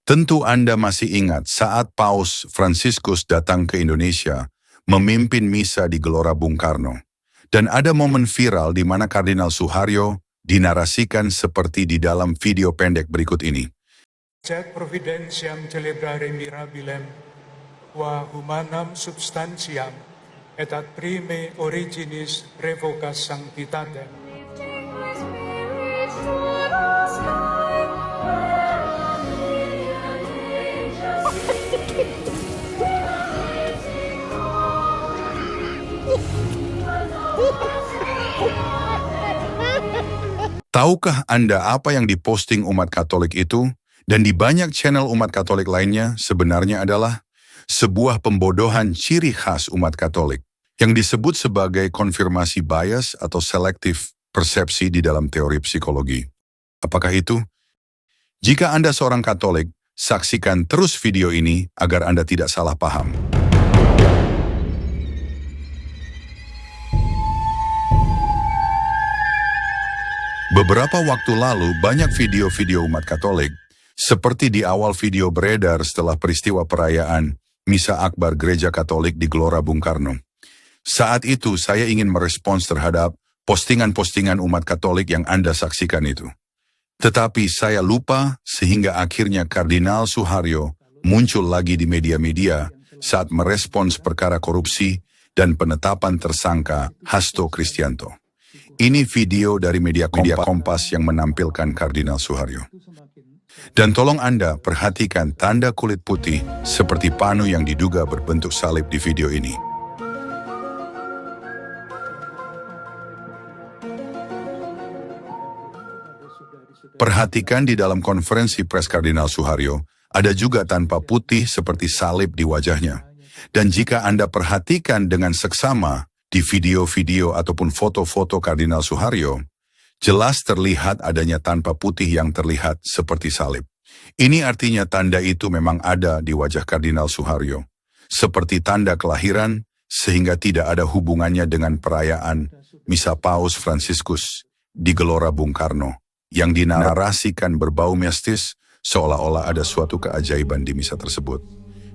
Tentu Anda masih ingat saat Paus Fransiskus datang ke Indonesia memimpin misa di Gelora Bung Karno. Dan ada momen viral di mana Kardinal Suharyo dinarasikan seperti di dalam video pendek berikut ini. Sed providentiam celebrare mirabilem, qua humanam substantiam, et ad prime originis revocas sanctitatem. Tahukah Anda apa yang diposting umat Katolik itu? Dan di banyak channel umat Katolik lainnya sebenarnya adalah sebuah pembodohan ciri khas umat Katolik yang disebut sebagai konfirmasi bias atau selektif persepsi di dalam teori psikologi. Apakah itu? Jika Anda seorang Katolik, saksikan terus video ini agar Anda tidak salah paham. Beberapa waktu lalu banyak video-video umat Katolik, seperti di awal video beredar setelah peristiwa perayaan Misa Akbar Gereja Katolik di Gelora Bung Karno. Saat itu saya ingin merespons terhadap postingan-postingan umat Katolik yang Anda saksikan itu. Tetapi saya lupa sehingga akhirnya Kardinal Suharyo muncul lagi di media-media saat merespons perkara korupsi dan penetapan tersangka Hasto Kristianto. Ini video dari media Kompas yang menampilkan Kardinal Suharyo. Dan tolong Anda perhatikan tanda kulit putih seperti panu yang diduga berbentuk salib di video ini. Perhatikan di dalam konferensi pers Kardinal Suharyo, ada juga tanpa putih seperti salib di wajahnya. Dan jika Anda perhatikan dengan seksama, di video-video ataupun foto-foto Kardinal Suharyo, jelas terlihat adanya tanpa putih yang terlihat seperti salib. Ini artinya tanda itu memang ada di wajah Kardinal Suharyo, seperti tanda kelahiran sehingga tidak ada hubungannya dengan perayaan Misa Paus Fransiskus di Gelora Bung Karno, yang dinarasikan berbau mistis seolah-olah ada suatu keajaiban di misa tersebut.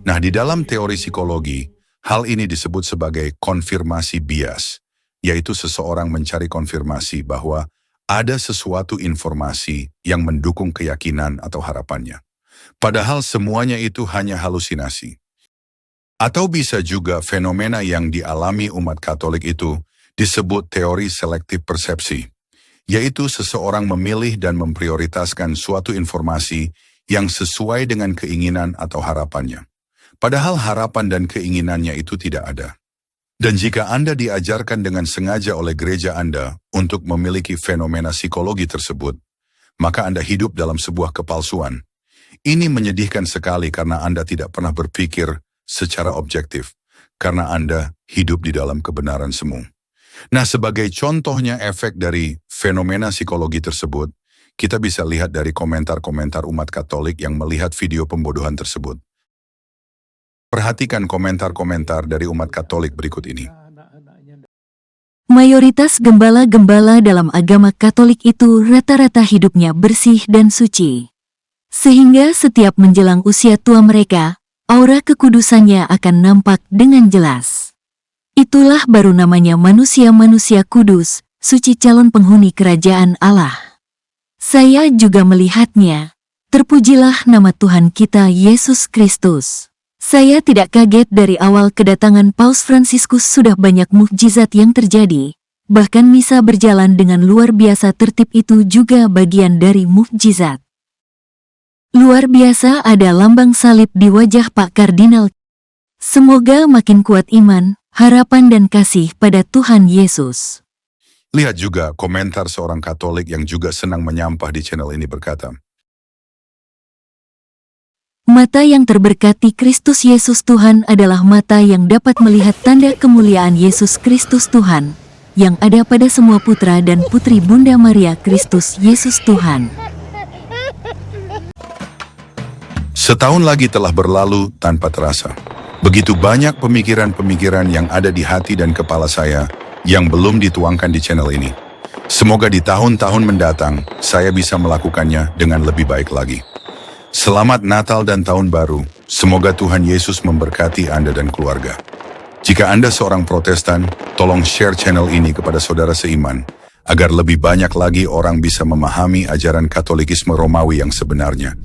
Nah, di dalam teori psikologi, hal ini disebut sebagai konfirmasi bias, yaitu seseorang mencari konfirmasi bahwa ada sesuatu informasi yang mendukung keyakinan atau harapannya. Padahal semuanya itu hanya halusinasi. Atau bisa juga fenomena yang dialami umat Katolik itu disebut teori selektif persepsi, yaitu seseorang memilih dan memprioritaskan suatu informasi yang sesuai dengan keinginan atau harapannya. Padahal harapan dan keinginannya itu tidak ada. Dan jika Anda diajarkan dengan sengaja oleh gereja Anda untuk memiliki fenomena psikologi tersebut, maka Anda hidup dalam sebuah kepalsuan. Ini menyedihkan sekali karena Anda tidak pernah berpikir secara objektif, karena Anda hidup di dalam kebenaran semu. Nah, sebagai contohnya efek dari fenomena psikologi tersebut, kita bisa lihat dari komentar-komentar umat Katolik yang melihat video pembodohan tersebut. Perhatikan komentar-komentar dari umat Katolik berikut ini. Mayoritas gembala-gembala dalam agama Katolik itu rata-rata hidupnya bersih dan suci. Sehingga setiap menjelang usia tua mereka, aura kekudusannya akan nampak dengan jelas. Itulah baru namanya manusia-manusia kudus, suci calon penghuni kerajaan Allah. Saya juga melihatnya. Terpujilah nama Tuhan kita Yesus Kristus. Saya tidak kaget dari awal kedatangan Paus Fransiskus sudah banyak mukjizat yang terjadi. Bahkan misa berjalan dengan luar biasa tertib itu juga bagian dari mukjizat. Luar biasa ada lambang salib di wajah Pak Kardinal. Semoga makin kuat iman, harapan dan kasih pada Tuhan Yesus. Lihat juga komentar seorang Katolik yang juga senang menyampah di channel ini berkata, Mata yang terberkati Kristus Yesus Tuhan adalah mata yang dapat melihat tanda kemuliaan Yesus Kristus Tuhan, yang ada pada semua putra dan putri Bunda Maria Kristus Yesus Tuhan. Setahun lagi telah berlalu tanpa terasa. Begitu banyak pemikiran-pemikiran yang ada di hati dan kepala saya yang belum dituangkan di channel ini. Semoga di tahun-tahun mendatang saya bisa melakukannya dengan lebih baik lagi. Selamat Natal dan Tahun Baru. Semoga Tuhan Yesus memberkati Anda dan keluarga. Jika Anda seorang Protestan, tolong share channel ini kepada saudara seiman, agar lebih banyak lagi orang bisa memahami ajaran Katolikisme Romawi yang sebenarnya.